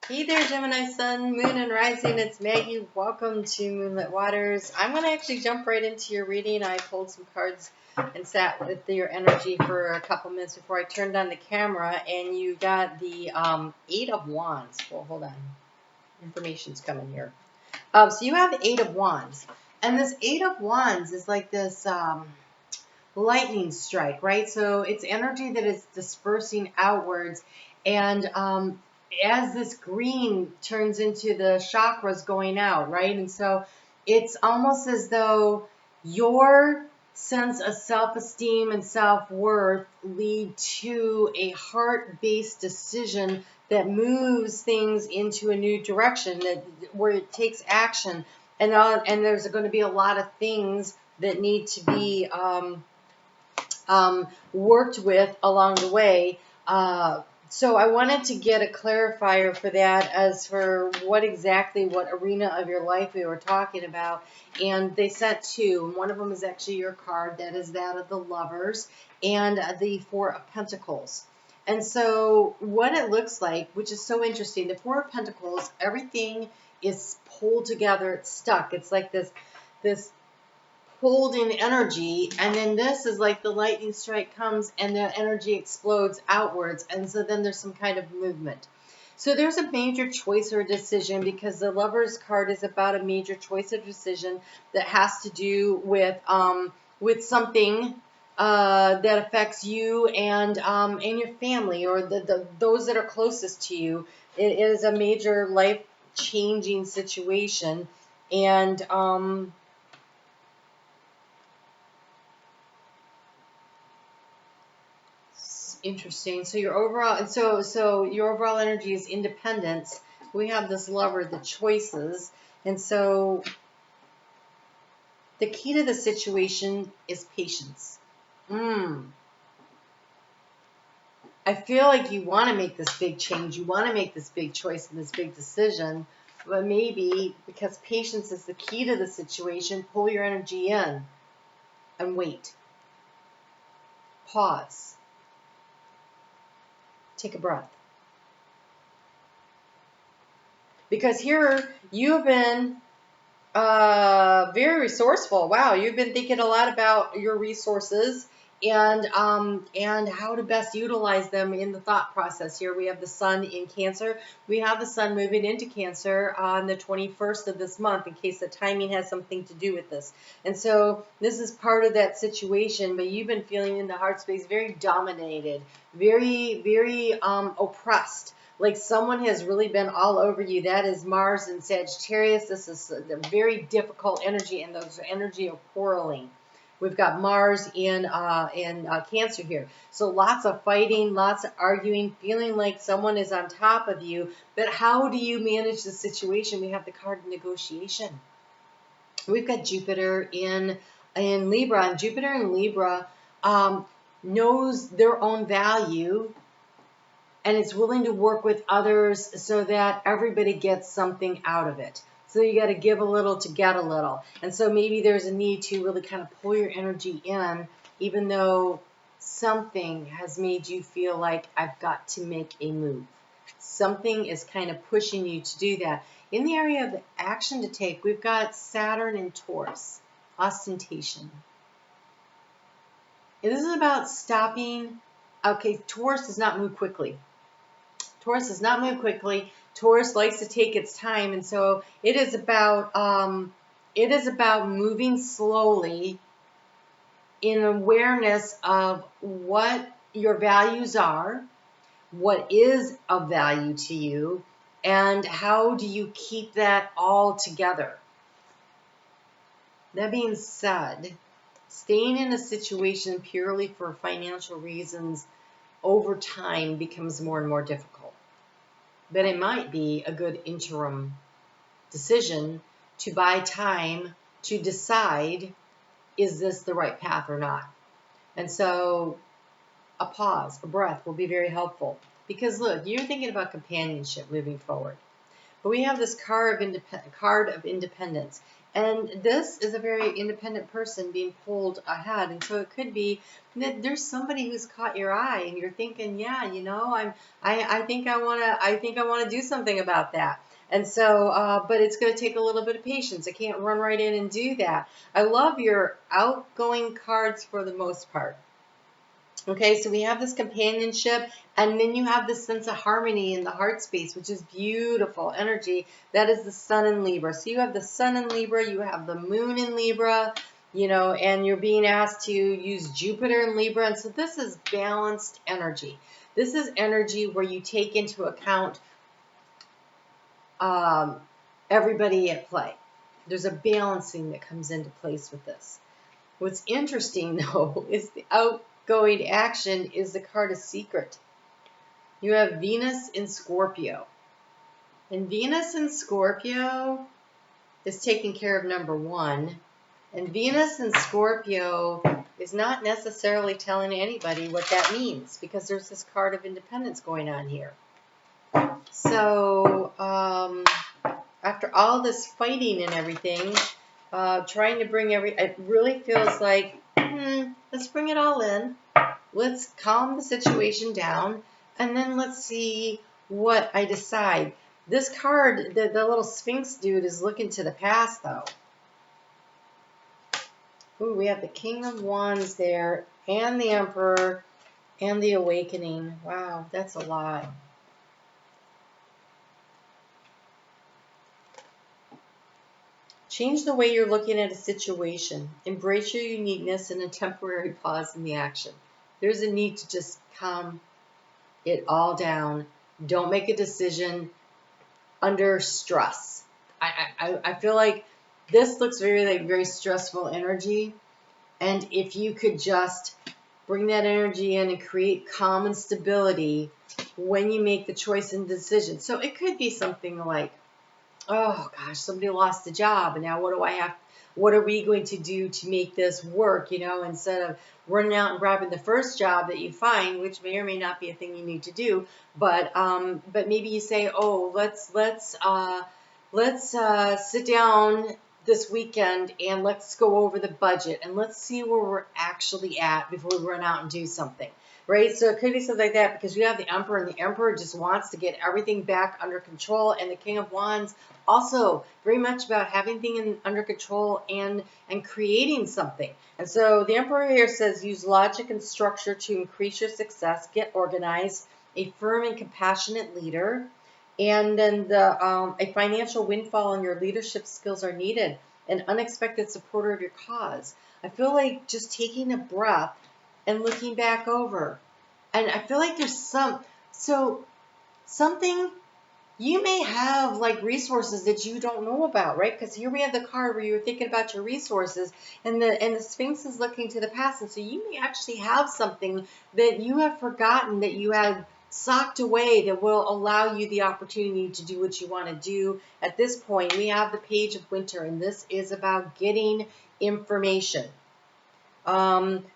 Hey there, Gemini Sun, Moon, and Rising. It's Maggie. Welcome to Moonlit Waters. I'm going to actually jump right into your reading. I pulled some cards and sat with your energy for a couple minutes before I turned on the camera, and you got the Eight of Wands. Well, hold on. Information's coming here. So you have the Eight of Wands, and this Eight of Wands is like this lightning strike, right? So it's energy that is dispersing outwards, and as this green turns into the chakras going out, right? And so it's almost as though your sense of self-esteem and self-worth lead to a heart-based decision that moves things into a new direction, that where it takes action, and there's going to be a lot of things that need to be worked with along the way. So I wanted to get a clarifier for that, as for what arena of your life we were talking about. And they sent two. One of them is actually your card, that is that of the Lovers, and the Four of Pentacles. And so what it looks like, which is so interesting, the Four of Pentacles, everything is pulled together, it's stuck. It's like this pulled in energy, and then this is like the lightning strike comes and the energy explodes outwards, and so then there's some kind of movement. So there's a major choice or decision, because the Lover's card is about a major choice or decision that has to do with something that affects you and your family, or those that are closest to you. It is a major life-changing situation, and interesting. So your overall, your overall energy is independence. We have this Lover, the choices, and so the key to the situation is patience. I feel like you want to make this big change, you want to make this big choice and this big decision, but maybe because patience is the key to the situation, pull your energy in and wait. Pause. Take a breath. Because here you've been very resourceful. Wow, you've been thinking a lot about your resources and how to best utilize them in the thought process. Here we have the Sun in Cancer. We have the Sun moving into Cancer on the 21st of this month, in case the timing has something to do with this. And so this is part of that situation, but you've been feeling in the heart space very dominated, very, very oppressed. Like someone has really been all over you. That is Mars and Sagittarius. This is a very difficult energy, and those energy are quarreling. We've got Mars in Cancer here. So lots of fighting, lots of arguing, feeling like someone is on top of you. But how do you manage the situation? We have the card of negotiation. We've got Jupiter in Libra, and Jupiter in Libra knows their own value, and it's willing to work with others so that everybody gets something out of it. So you got to give a little to get a little. And so maybe there's a need to really kind of pull your energy in, even though something has made you feel like I've got to make a move. Something is kind of pushing you to do that. In the area of the action to take, we've got Saturn and Taurus, ostentation. This is about stopping. Okay, Taurus does not move quickly. Taurus does not move quickly. Taurus likes to take its time, and so it is about moving slowly in awareness of what your values are, what is of value to you, and how do you keep that all together. That being said, staying in a situation purely for financial reasons over time becomes more and more difficult. But it might be a good interim decision to buy time to decide, is this the right path or not? And so a pause, a breath will be very helpful. Because look, you're thinking about companionship moving forward. But we have this card of independence. And this is a very independent person being pulled ahead. And so it could be that there's somebody who's caught your eye and you're thinking, yeah, you know, I think I want to do something about that. And so, but it's going to take a little bit of patience. I can't run right in and do that. I love your outgoing cards for the most part. Okay, so we have this companionship, and then you have this sense of harmony in the heart space, which is beautiful energy. That is the sun in Libra. So you have the sun in Libra, you have the moon in Libra, you know, and you're being asked to use Jupiter in Libra. And so this is balanced energy. This is energy where you take into account everybody at play. There's a balancing that comes into place with this. What's interesting, though, is the outgoing action is the card of secret. You have Venus in Scorpio. And Venus in Scorpio is taking care of number one. And Venus in Scorpio is not necessarily telling anybody what that means, because there's this card of independence going on here. So, after all this fighting and everything, trying to bring it really feels like, let's bring it all in. Let's calm the situation down, and then let's see what I decide. This card, the little Sphinx dude, is looking to the past, though. Ooh, we have the King of Wands there, and the Emperor, and the Awakening. Wow, that's a lot. Change the way you're looking at a situation. Embrace your uniqueness and a temporary pause in the action. There's a need to just calm it all down. Don't make a decision under stress. I feel like this looks very stressful energy. And if you could just bring that energy in and create calm and stability when you make the choice and decision. So it could be something like, oh gosh, somebody lost a job, and now what are we going to do to make this work? You know, instead of running out and grabbing the first job that you find, which may or may not be a thing you need to do, but maybe you say, oh, let's sit down this weekend and let's go over the budget and let's see where we're actually at before we run out and do something. Right? So it could be something like that, because you have the Emperor, and the Emperor just wants to get everything back under control, and the King of Wands also very much about having things under control and creating something. And so the Emperor here says use logic and structure to increase your success, get organized, a firm and compassionate leader, and then a financial windfall and your leadership skills are needed, an unexpected supporter of your cause. I feel like just taking a breath and looking back over. And I feel like there's something you may have, like resources that you don't know about, right? Because here we have the card where you're thinking about your resources, and the Sphinx is looking to the past. And so you may actually have something that you have forgotten that you had socked away that will allow you the opportunity to do what you want to do. At this point, we have the Page of Winter, and this is about getting information.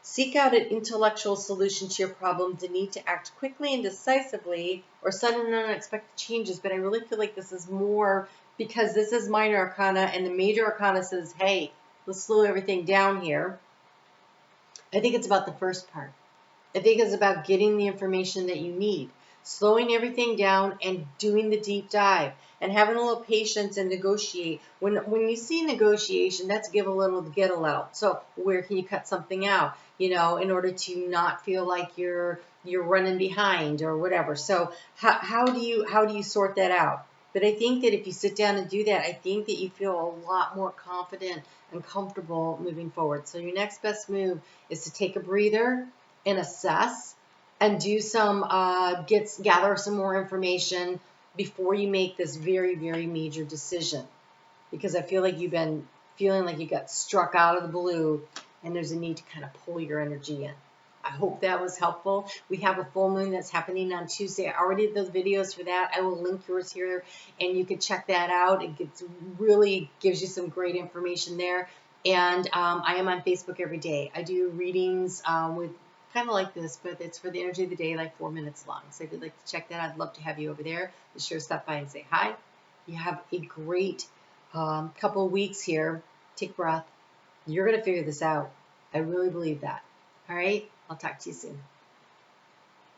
Seek out an intellectual solution to your problem, the need to act quickly and decisively, or sudden and unexpected changes. But I really feel like this is more because this is minor arcana, and the major arcana says, hey, let's slow everything down here. I think it's about the first part. I think it's about getting the information that you need, slowing everything down and doing the deep dive, and having a little patience and negotiate. When you see negotiation, that's give a little to get a little. So where can you cut something out, you know, in order to not feel like you're running behind or whatever. So how do you sort that out? But I think that if you sit down and do that, I think that you feel a lot more confident and comfortable moving forward. So your next best move is to take a breather and assess and do some gather some more information before you make this very major decision, because I feel like you've been feeling like you got struck out of the blue, and there's a need to kind of pull your energy in. I hope that was helpful. We have a full moon that's happening on Tuesday. I already did those videos for that. I will link yours here, and you can check that out. It really gives you some great information there. And I am on Facebook every day. I do readings with kind of like this, but it's for the energy of the day, like 4 minutes long. So if you'd like to check that, I'd love to have you over there. Be sure to stop by and say hi. You have a great couple weeks here. take a breath. You're going to figure this out. I really believe that. All right. I'll talk to you soon.